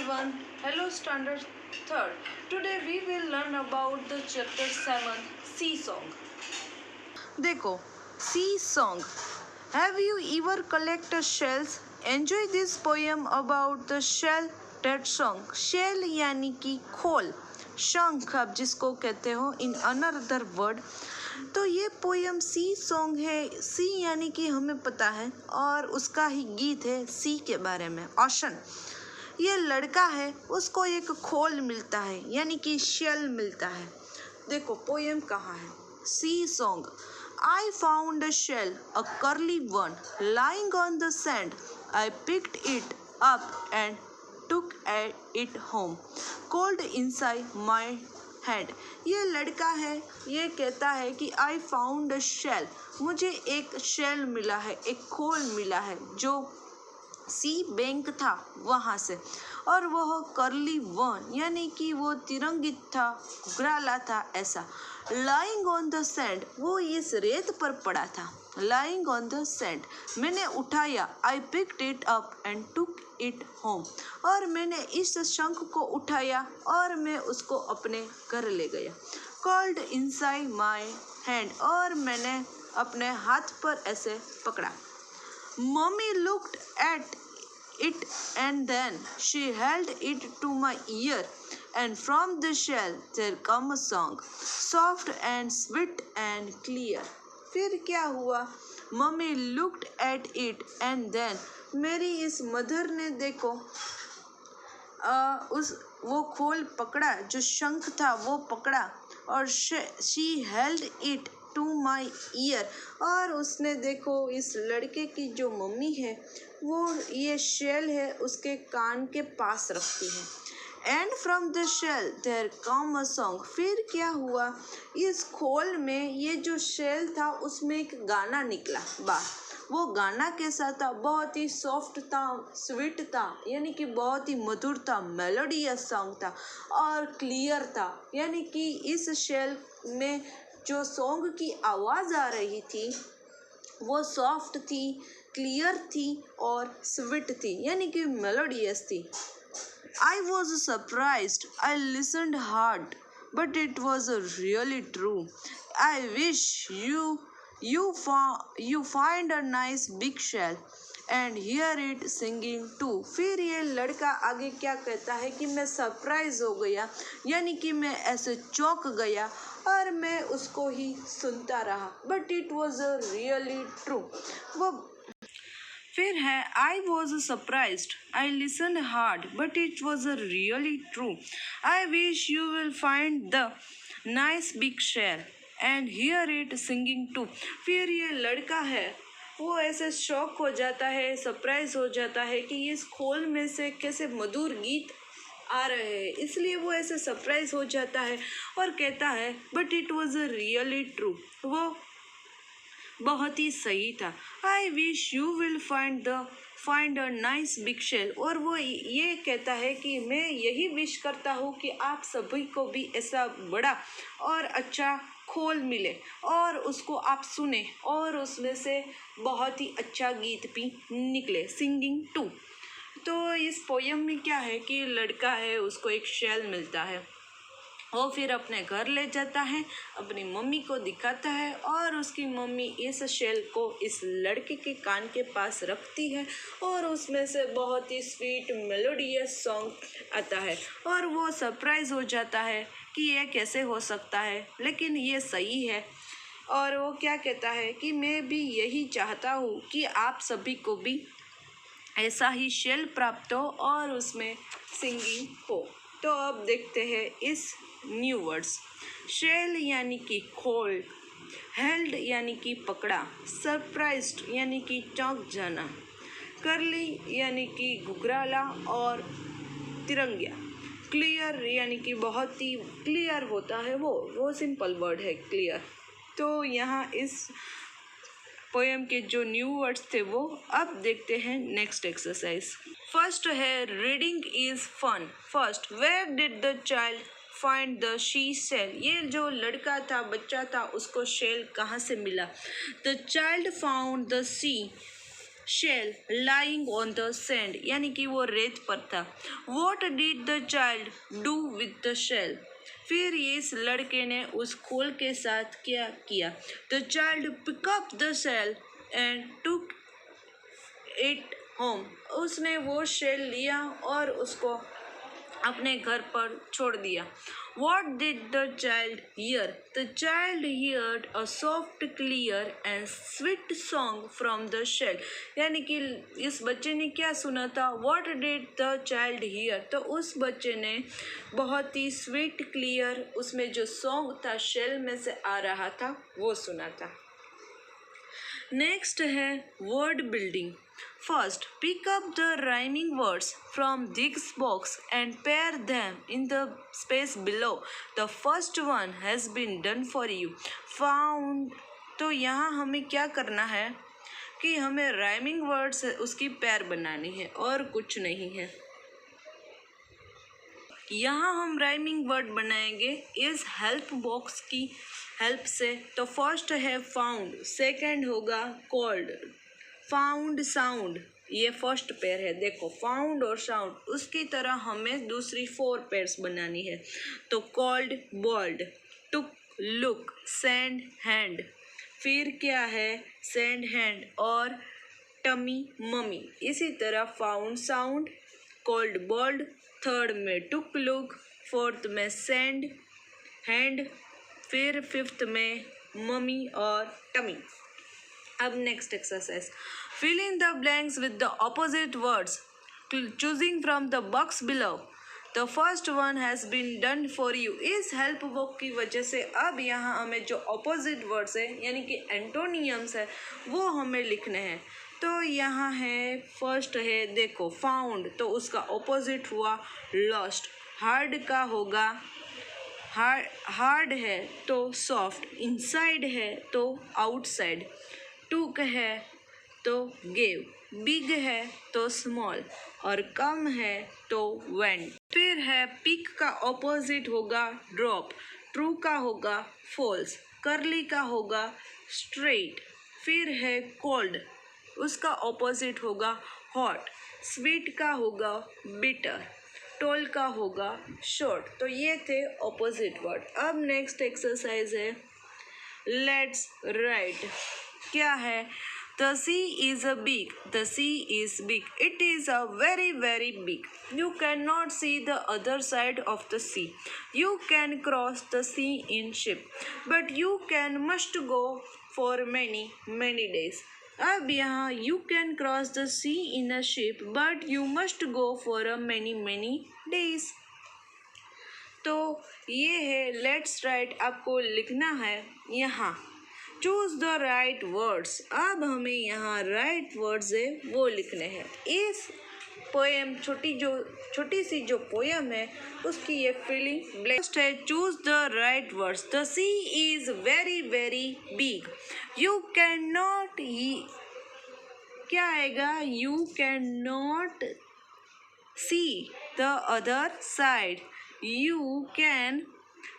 everyone. Hello, Standard Third. Today we will learn about the chapter 7 Sea Song. देखो, Sea Song. Have you ever collected shells? Enjoy this poem about the shell that song. Shell यानी कि खोल, शंख आप जिसको कहते हो in another word. तो ये पोयम सी सॉन्ग है. सी यानी कि हमें पता है और उसका ही गीत है सी के बारे में, ओशन. ये लड़का है, उसको एक खोल मिलता है यानी कि शेल मिलता है. देखो पोयम कहाँ है. सी song. I found a shell, a curly one, lying on the sand. I picked it up and took it home, cold inside my hand. ये लड़का है, ये कहता है कि I found a shell. मुझे एक शेल मिला है, एक खोल मिला है जो सी बैंक था वहाँ से, और वह करली वन यानी कि वो तिरंगित था, घुघराला था ऐसा. लाइंग ऑन द सैंड, वो इस रेत पर पड़ा था. लाइंग ऑन द सैंड, मैंने उठाया. I picked it up and took it home, और मैंने इस शंख को उठाया और मैं उसको अपने घर ले गया. कॉल्ड इनसाइड माई हैंड, और मैंने अपने हाथ पर ऐसे पकड़ा. Mommy looked at it and then she held it to my ear, and from the shell there come a song, soft and sweet and clear. फिर क्या हुआ? Mommy looked at it and then, मेरी इस mother ने देखो वो खोल पकड़ा, जो शंख था वो पकड़ा, और she held it to my ear, और उसने देखो इस लड़के की जो मम्मी है वो ये शेल है उसके कान के पास रखती है. And from the shell there come a song. फिर क्या हुआ? इस खोल में ये जो शेल था उसमें एक गाना निकला बाहर. वो गाना कैसा था? बहुत ही सॉफ्ट था, स्वीट था, यानी कि बहुत ही मधुर था, मेलोडियस सॉन्ग था और क्लियर था. यानी कि इस शेल में जो सॉन्ग की आवाज़ आ रही थी वो सॉफ्ट थी, क्लियर थी और स्वीट थी, यानी कि मेलोडियस थी. आई was surprised, I listened hard, but it was really true. I wish you find a nice big shell and hear it singing too. फिर ये लड़का आगे क्या कहता है कि मैं सरप्राइज हो गया, यानी कि मैं ऐसे चौंक गया और मैं उसको ही सुनता रहा. But it was really true. वो फिर है I was surprised, I listen hard, but it was really true. I wish you will find the nice big shell and hear it singing too. फिर ये लड़का है वो ऐसे शौक हो जाता है, सरप्राइज हो जाता है कि इस खोल में से कैसे मधुर गीत आ रहे हैं, इसलिए वो ऐसे सरप्राइज हो जाता है और कहता है but it was really true. वो बहुत ही सही था. I wish you will find a nice big shell. और वो ये कहता है कि मैं यही विश करता हूँ कि आप सभी को भी ऐसा बड़ा और अच्छा खोल मिले और उसको आप सुने और उसमें से बहुत ही अच्छा गीत भी निकले, सिंगिंग टू. तो इस पोयम में क्या है कि लड़का है उसको एक शेल मिलता है, वो फिर अपने घर ले जाता है, अपनी मम्मी को दिखाता है और उसकी मम्मी इस शेल को इस लड़के के कान के पास रखती है और उसमें से बहुत ही स्वीट मेलोडियस सॉन्ग आता है और वो सरप्राइज हो जाता है कि ये कैसे हो सकता है, लेकिन ये सही है. और वो क्या कहता है कि मैं भी यही चाहता हूँ कि आप सभी को भी ऐसा ही शेल प्राप्त हो और उसमें सिंगिंग हो. तो अब देखते हैं इस न्यू वर्ड्स. शेल यानी कि खोल, हेल्ड यानी कि पकड़ा, सरप्राइज्ड यानी कि चौंक जाना, करली यानी कि घुघराला और तिरंगिया, क्लियर यानी कि बहुत ही क्लियर होता है, वो सिंपल वर्ड है क्लियर. तो यहाँ इस पोएम के जो न्यू वर्ड्स थे वो अब देखते हैं नेक्स्ट एक्सरसाइज. फर्स्ट है reading is fun. First, where did the child find the sea shell. ये जो लड़का था, बच्चा था, उसको शेल कहाँ से मिला? The child found the sea shell lying on the sand, यानी कि वो रेत पर था। What did the child do with the shell, फिर इस लड़के ने उस खोल के साथ क्या किया। The child pick up the shell and took it home, उसने वो शेल लिया और उसको अपने घर पर छोड़ दिया। What did the child hear? The child heard a soft, clear and sweet song from the shell. यानी कि इस बच्चे ने क्या सुना था? What did the child hear? तो उस बच्चे ने बहुत ही स्वीट क्लियर उसमें जो सॉन्ग था शेल में से आ रहा था वो सुना था। नेक्स्ट है word building. First, pick up the rhyming words from this box and pair them in the space below. The first one has been done for you. Found, तो यहाँ हमें क्या करना है कि हमें राइमिंग वर्ड्स उसकी पैर बनानी है और कुछ नहीं है। यहाँ हम राइमिंग वर्ड बनाएंगे इस हेल्प बॉक्स की हेल्प से। तो फर्स्ट है फाउंड, सेकंड होगा कॉल्ड, फाउंड साउंड, ये फर्स्ट पेयर है। देखो फाउंड और साउंड, उसकी तरह हमें दूसरी 4 पेयर्स बनानी है। तो cold bold, took look, sand hand, फिर क्या है सेंड हैंड और टमी मम्मी। इसी तरह found sound, cold bold, third में टुक लुक, फोर्थ में सेंड हैंड, फिर फिफ्थ में मम्मी और टमी। अब next exercise, fill in the blanks with the opposite words choosing from the box below. The first one has been done for you. इस help book की वजह से अब यहाँ हमें जो ऑपोजिट वर्ड्स है यानी कि एंटोनियम्स है वो हमें लिखने हैं। तो यहाँ है फर्स्ट है देखो फाउंड, तो उसका ऑपोजिट हुआ लॉस्ट। हार्ड का होगा हार्ड है तो सॉफ्ट, इनसाइड है तो आउटसाइड, टूक है तो गेव, बिग है तो स्मॉल और कम है तो वेंट। फिर है पिक का ऑपोजिट होगा ड्रॉप, ट्रू का होगा फॉल्स, करली का होगा स्ट्रेट। फिर है कोल्ड, उसका ऑपोजिट होगा हॉट, स्वीट का होगा बिटर, टोल का होगा शॉर्ट। तो ये थे ऑपोजिट वर्ड। अब नेक्स्ट एक्सरसाइज है लेट्स राइट। क्या है? The sea is a big. The sea is big. It is a very, very big. You cannot see the other side of the sea. You can cross the sea in ship, but you must go for many, many days. अब यहाँ you can cross the sea in a ship, but you must go for a many, many days. तो ये है let's write, आपको लिखना है यहाँ choose the right words. अब हमें यहाँ राइट वर्ड्स है वो लिखने हैं। इस पोएम छोटी सी जो पोएम है उसकी ये फीलिंग ब्लेस्ड है। Choose the right words. The sea is very very big, you can not, क्या आएगा? You can not see the other side, you can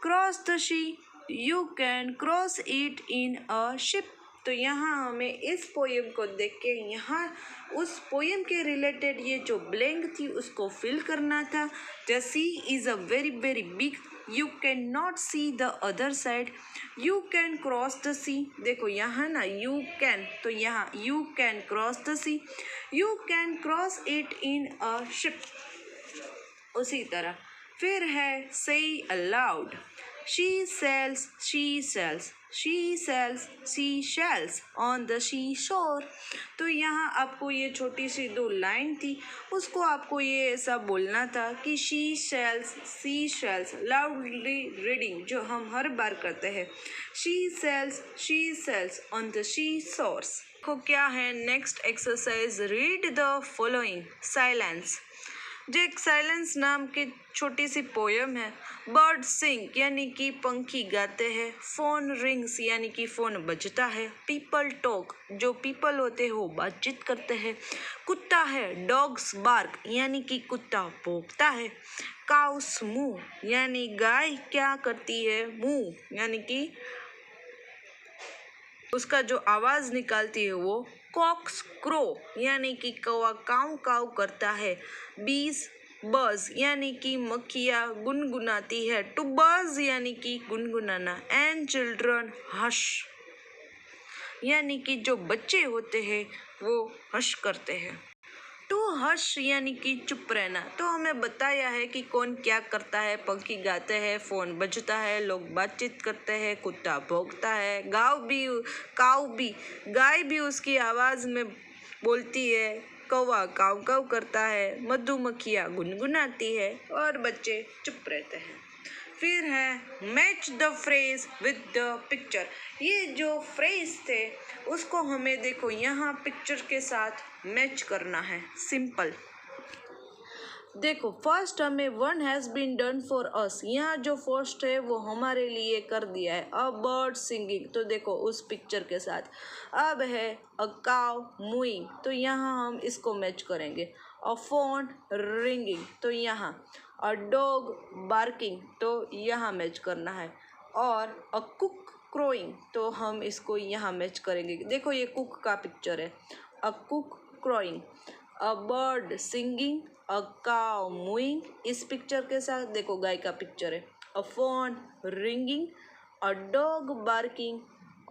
cross the sea, you can cross it in a ship. तो यहाँ हमें इस poem को देख के यहाँ उस पोएम के रिलेटेड ये जो ब्लैंक थी उसको फिल करना था। The sea is a very very big, you can not see the other side, you can cross the sea. देखो यहाँ ना यू कैन, तो यहाँ you can cross the sea, you can cross it in a ship. उसी तरह फिर है से allowed. She sells seashells on the seashore. तो यहाँ आपको ये छोटी सी 2 लाइन थी, उसको आपको ये ऐसा बोलना था कि she sells seashells, loudly reading जो हम हर बार करते हैं। she sells on the seashores। को क्या है next exercise, read the following silence. जो एक साइलेंस नाम की छोटी सी पोयम है। बर्ड सिंग यानी कि पंखी गाते हैं, फोन रिंग्स यानी कि फ़ोन बजता है, पीपल टॉक जो पीपल होते हैं वो बातचीत करते हैं, कुत्ता है डॉग्स बार्क यानी कि कुत्ता भौंकता है, काउस मूव यानी गाय क्या करती है, मूव यानी कि उसका जो आवाज़ निकालती है वो कॉक्स क्रो यानी कि कौवा काऊ काऊ करता है। बीज बज यानी कि मक्खियाँ गुनगुनाती है। टू बज यानी कि गुनगुनाना। एंड चिल्ड्रन हश यानी कि जो बच्चे होते हैं वो हश करते हैं। टू हश यानी कि चुप रहना। तो हमें बताया है कि कौन क्या करता है। पंखी गाते हैं, फोन बजता है, लोग बातचीत करते हैं, कुत्ता भौंकता है, गाय भी उसकी आवाज़ में बोलती है, कौवा काऊ काऊ करता है, मधुमक्खियाँ गुनगुनाती है और बच्चे चुप रहते हैं। फिर है match the phrase with the picture. ये जो फ्रेज थे उसको हमें देखो यहाँ पिक्चर के साथ मैच करना है। सिंपल देखो, फर्स्ट हमें one has been done for us. यहाँ जो फर्स्ट है वो हमारे लिए कर दिया है। अ बर्ड सिंगिंग, तो देखो उस पिक्चर के साथ। अब है अ काउ मूइंग, तो यहाँ हम इसको मैच करेंगे। अ फोन रिंगिंग, तो यहाँ। अ डॉग बार्किंग, तो यहाँ मैच करना है। और अ कुक क्रोइंग, तो हम इसको यहाँ मैच करेंगे। देखो ये कुक का पिक्चर है। A cock crowing, a bird singing, a cow mooing, इस पिक्चर के साथ देखो गाय का पिक्चर है। A phone ringing, a dog barking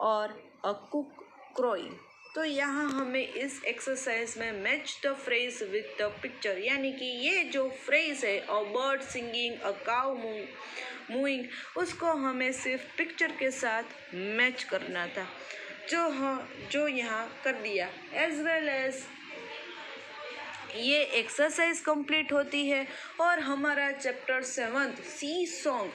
और अ कुक क्रोइंग। तो यहाँ हमें इस एक्सरसाइज में match the phrase with the picture, यानी कि ये जो फ्रेज है a bird singing, a cow mooing, उसको हमें सिर्फ पिक्चर के साथ मैच करना था, जो यहाँ कर दिया। एज वेल एज ये एक्सरसाइज कंप्लीट होती है और हमारा चैप्टर 7 सी सॉन्ग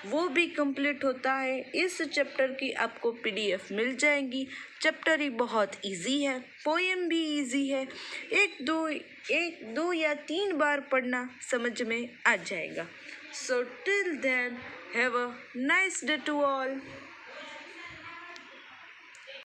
वो भी कंप्लीट होता है। इस चैप्टर की आपको पीडीएफ मिल जाएगी। चैप्टर ही बहुत इजी है, पोएम भी इजी है। एक दो या 3 बार पढ़ना समझ में आ जाएगा। So till then have a nice day to all.